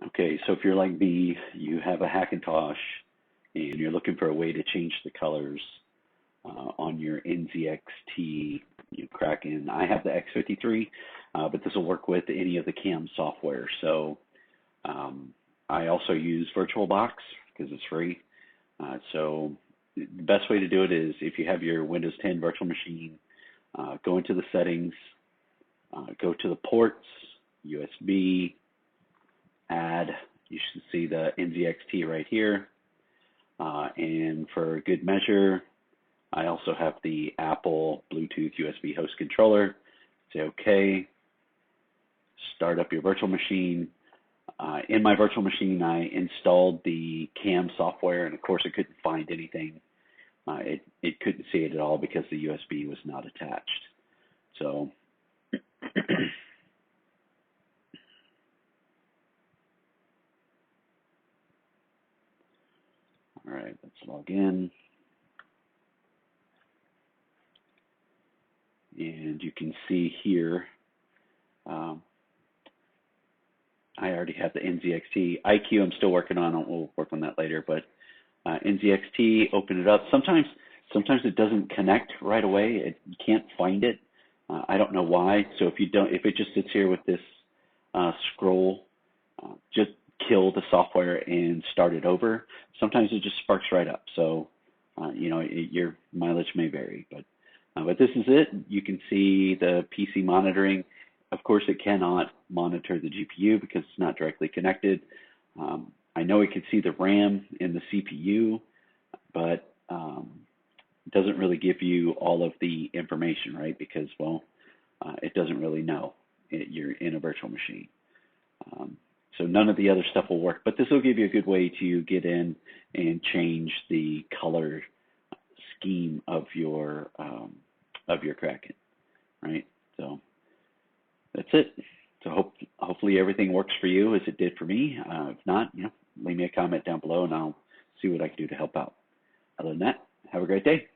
Okay, so if you're like me, you have a Hackintosh and you're looking for a way to change the colors on your NZXT Kraken. I have the X53, but this will work with any of the CAM software. So I also use VirtualBox because it's free. So the best way to do it is if you have your Windows 10 virtual machine, go into the settings, go to the ports, USB, add, you should see the NZXT right here. And for good measure, I also have the Apple Bluetooth USB host controller. Say OK. Start up your virtual machine. In my virtual machine, I installed the CAM software, and of course, I couldn't find anything. It couldn't see it at all because the USB was not attached. So all right, let's log in. And you can see here, I already have the NZXT. IQ I'm still working on. We'll work on that later. But NZXT, open it up. Sometimes it doesn't connect right away. You can't find it. I don't know why. So if it just sits here with this scroll, just kill the software and start it over. Sometimes it just sparks right up. So your mileage may vary, but this is it. You can see the PC monitoring. Of course, it cannot monitor the GPU because it's not directly connected. I know it can see the RAM in the CPU, but it doesn't really give you all of the information, right? Because, well, it doesn't really know. You're in a virtual machine. So none of the other stuff will work, but this will give you a good way to get in and change the color scheme of your Kraken, right? So that's it. So hopefully everything works for you as it did for me. If not, leave me a comment down below and I'll see what I can do to help out. Other than that, have a great day.